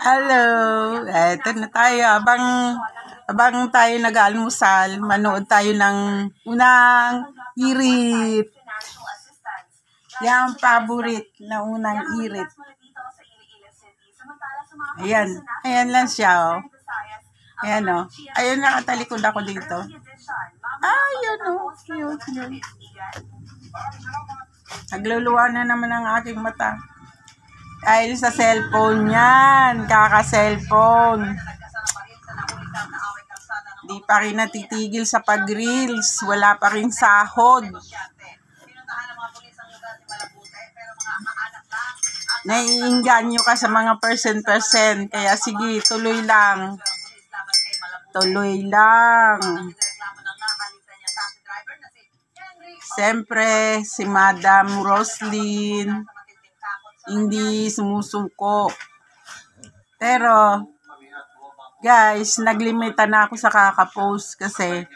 Hello! Eto na tayo. Abang tayo nag-almusal, manood tayo ng unang irit. Yan, favorite na unang irit. Ayan. Ayan lang siya, oh. Ayan, oh. Ayun, nakatalikod ako dito. Ayan, oh. Yun. Nagluluwa na naman ang aking mata. Dahil sa cellphone yan. Kaka-cellphone. Di pa rin natitigil sa pag-reels. Wala pa rin sahod. Naiinganyo ka sa mga percent. Kaya sige, tuloy lang. Tuloy lang. Siyempre, si Madam Roslyn hindi sumusuko. Pero, guys, naglimita na ako sa kakapost kasi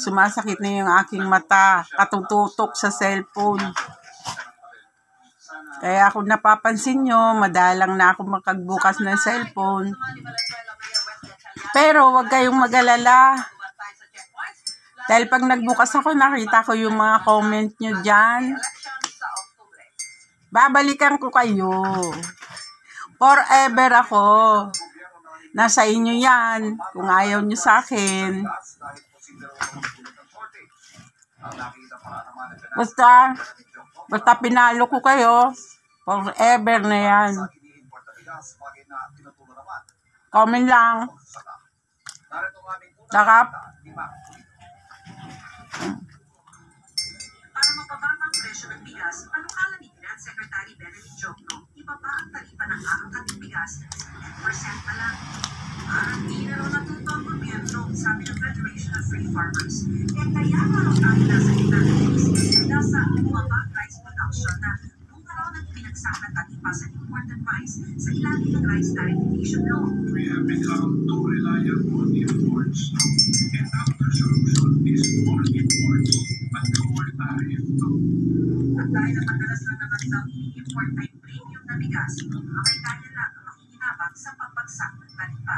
sumasakit na yung aking mata. Katututok sa cellphone. Kaya kung napapansin nyo, madalang na ako makagbukas ng cellphone. Pero, huwag kayong mag-alala. Dahil pag nagbukas ako, nakita ko yung mga comment nyo dyan. Babalikan ko kayo. Forever ako. Nasa inyo yan. Kung ayaw nyo sa akin. Basta pinalo ko kayo. Forever na yan. Comment lang. Sakap. Para mapababa ang presyo ng bigas, panukala ni Finance Secretary Benedict Jokno, ibaba ang taripa ng aangkat ng bigas sa 10% pa lang. Di na raw natuto ang gobyerno, sabi ng Federation of Free Farmers. Kaya nga raw tayo nasa gitna ng krisis, nasa bumaba rice production na bunga raw ng pinagsak na taripa sa imported rice sa ilalim ng rice tariffication law. We have become too reliant on imports. And our solution is more imports. At dahil na madalas lang naman daw i-import ay premium na bigas, may kaya lang ang makikinabang sa pagbagsak ng taripa.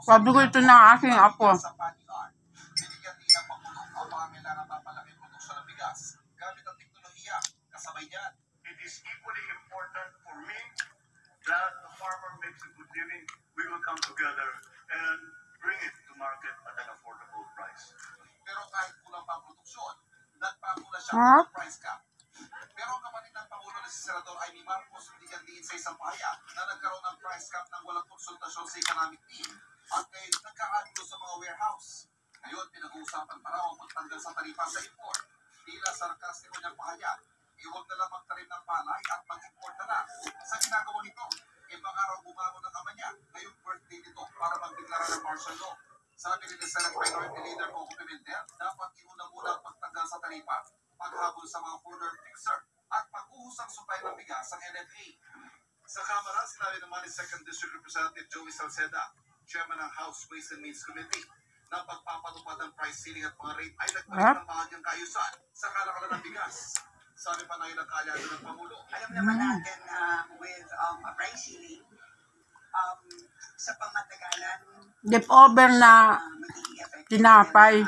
Sabi ko ito na aking apo. Binigyan din ang pagtulong ang pangangailangan ng malaking produksyon ng bigas gamit ang teknolohiya. Kasabay niyan, it is equally important for me that the farmer makes a good living. We will come together and bring it to market at an affordable price. Pero kahit kulang pa ang produksyon, nagpago na siya ng price cap. Pero ang kapatid ng Pangulo na si Senador Amy Marcos binigyan din sa isang pahayag na nagkaroon ng price cap ng walang konsultasyon sa economic team at ngayon nagkakagulo sa mga warehouse. Ngayon, pinag-uusapan pa raw ang magtanggal sa taripa sa import. Tila sarkastiko niyang pahayag, iwag na lang magtarim ng palay at mag-import na lang. Sa ginagawa nito, ibang araw bumangon ng ama niya ngayong birthday nito para magdeklara ng martial law. Sabi ni Senate Minority Leader Coco Pimentel, dapat iuna muna ang pagtanggal sa taripa, paghabol sa mga border fixer, at pag-uhusang supply ng bigas ang NFA. Sa Kamara, sinabi naman ni 2nd District Representative Joey Salceda, Chairman ng House Ways and Means Committee, na pagpapatupad ng price ceiling at mga rate ay nagpalit ng bahagyang kaayusan sa kalakalan ng bigas. Sabi pa ng ilang kaalyado ng Pangulo. Alam naman natin with a price ceiling, sa pangmatagalan, Dip over na tinapay.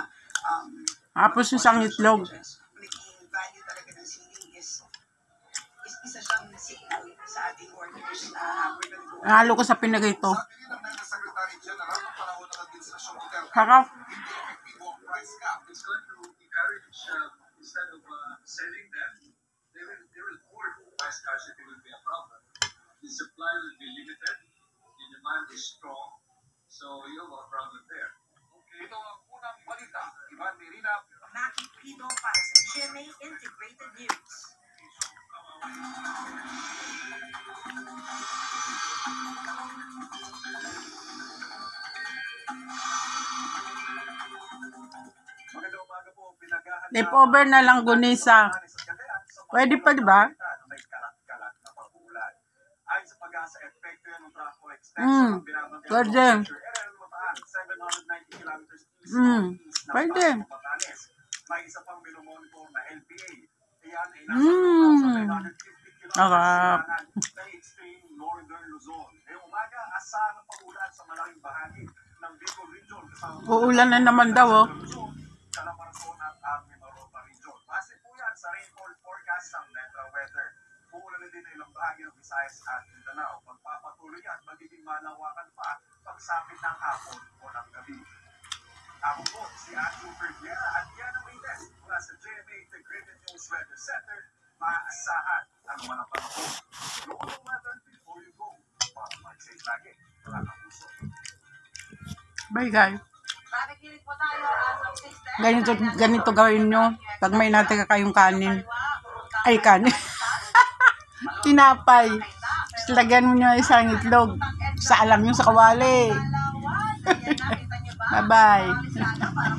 Tapos isang itlog. naging value talaga ng ceiling is isa siyang signal sa ating workers na we're going to go. Halo ko sa pinagito. Sabi rin ng National Secretary General ng panahon ng Administrasyon Duterte, Sarap. hindi epektibo ang price cap. It's going to encourage, instead of selling them, they will hoard. Price scarcity will be a problem. The supply will be limited. The demand is strong. So you have a problem there. Okay, ito ang unang balita. Ivan Merina. Maki Pido para sa GMA Integrated News. Magandang umaga po. Pinagahan Dip over na lang gunisa. Pwede pa, di ba? may kalat-kalat na pag-uulan. Ayon sa pag-asa, epekto yan ng traffic extension ng binabagay Pwede. 790 kilometers east Pwede. Batanes. May isa pang binomonitor na LPA. Iyan ay nasa 2,550 kilometers Sarap. na extreme Uulan na naman daw, oh. Calabarzon at Agnimarota Region. Base po yan sa rainfall forecast ng Metra Weather. Uulan din ng ilang bahagi ng Visayas at Mindanao. Pagpapatuloy yan, magiging malawakan pa pagsapit ng hapon o ng gabi. Ako po, si Andrew Ferguera at yan ang latest mula sa GMA Integrated News Weather Center. Maaasahan ang mga panahon. Local weather before you go. Para mag-safe lagi. Wala kang puso. Bye, guys. Nakikinig po tayo as of 6 Ganito gawin nyo. Pag may natin kayong kanin. Ay, kanin. Tinapay. Lagyan mo nyo isang itlog. Sa alam nyo sa kawali. Bye-bye.